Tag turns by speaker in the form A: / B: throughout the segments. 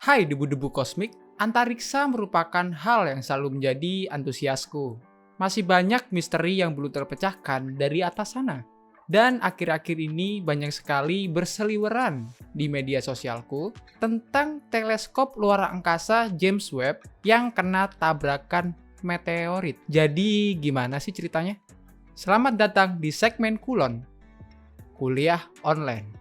A: Hai debu-debu kosmik, antariksa merupakan hal yang selalu menjadi antusiasku. Masih banyak misteri yang belum terpecahkan dari atas sana. Dan akhir-akhir ini banyak sekali berseliweran di media sosialku tentang teleskop luar angkasa James Webb yang kena tabrakan meteorit. Jadi gimana sih ceritanya? Selamat datang di segmen Kulon, kuliah online.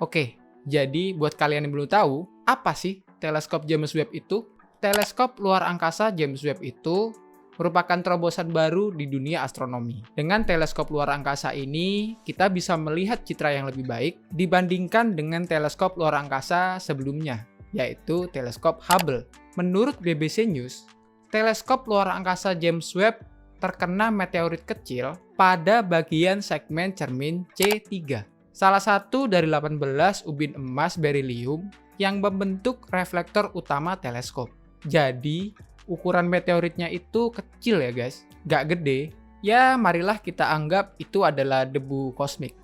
A: Oke, jadi buat kalian yang belum tahu, apa sih teleskop James Webb itu? Teleskop luar angkasa James Webb itu merupakan terobosan baru di dunia astronomi. Dengan teleskop luar angkasa ini, kita bisa melihat citra yang lebih baik dibandingkan dengan teleskop luar angkasa sebelumnya, yaitu teleskop Hubble. Menurut BBC News, teleskop luar angkasa James Webb terkena meteorit kecil pada bagian segmen cermin C3. Salah satu dari 18 ubin emas berilium yang membentuk reflektor utama teleskop. Jadi, ukuran meteoritnya itu kecil ya guys, gak gede. Ya, marilah kita anggap itu adalah debu kosmik.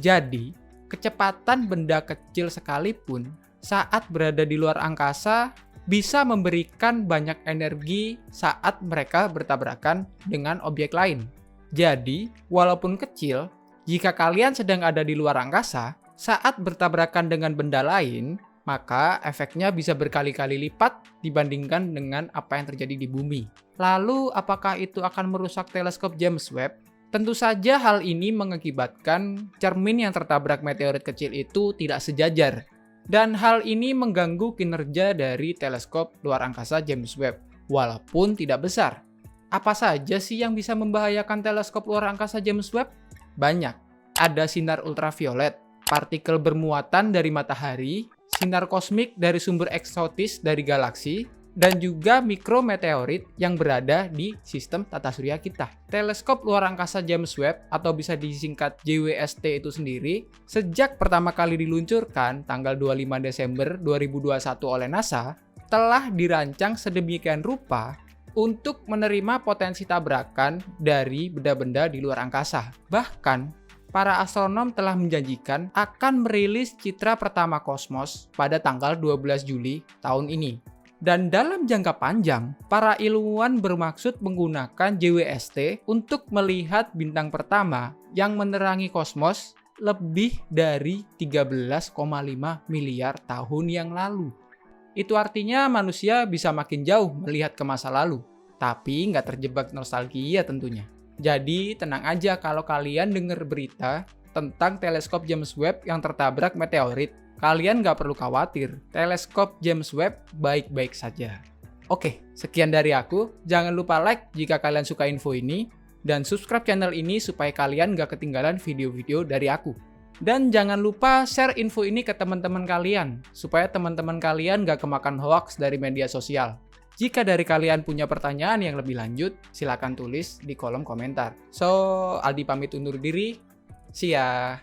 A: Jadi, kecepatan benda kecil sekalipun saat berada di luar angkasa bisa memberikan banyak energi saat mereka bertabrakan dengan objek lain. Jadi, walaupun kecil, jika kalian sedang ada di luar angkasa, saat bertabrakan dengan benda lain, maka efeknya bisa berkali-kali lipat dibandingkan dengan apa yang terjadi di bumi. Lalu, apakah itu akan merusak teleskop James Webb? Tentu saja hal ini mengakibatkan cermin yang tertabrak meteorit kecil itu tidak sejajar. Dan hal ini mengganggu kinerja dari teleskop luar angkasa James Webb, walaupun tidak besar. Apa saja sih yang bisa membahayakan teleskop luar angkasa James Webb? Banyak. Ada sinar ultraviolet, partikel bermuatan dari matahari, sinar kosmik dari sumber eksotis dari galaksi, dan juga mikrometeorit yang berada di sistem tata surya kita. Teleskop luar angkasa James Webb atau bisa disingkat JWST itu sendiri, sejak pertama kali diluncurkan tanggal 25 Desember 2021 oleh NASA, telah dirancang sedemikian rupa untuk menerima potensi tabrakan dari benda-benda di luar angkasa. Bahkan, para astronom telah menjanjikan akan merilis citra pertama kosmos pada tanggal 12 Juli tahun ini. Dan dalam jangka panjang, para ilmuwan bermaksud menggunakan JWST untuk melihat bintang pertama yang menerangi kosmos lebih dari 13,5 miliar tahun yang lalu. Itu artinya manusia bisa makin jauh melihat ke masa lalu, tapi nggak terjebak nostalgia tentunya. Jadi tenang aja kalau kalian dengar berita tentang teleskop James Webb yang tertabrak meteorit. Kalian nggak perlu khawatir, teleskop James Webb baik-baik saja. Oke, sekian dari aku. Jangan lupa like jika kalian suka info ini, dan subscribe channel ini supaya kalian nggak ketinggalan video-video dari aku. Dan jangan lupa share info ini ke teman-teman kalian, supaya teman-teman kalian nggak kemakan hoax dari media sosial. Jika dari kalian punya pertanyaan yang lebih lanjut, silakan tulis di kolom komentar. So, Aldi pamit undur diri. See ya!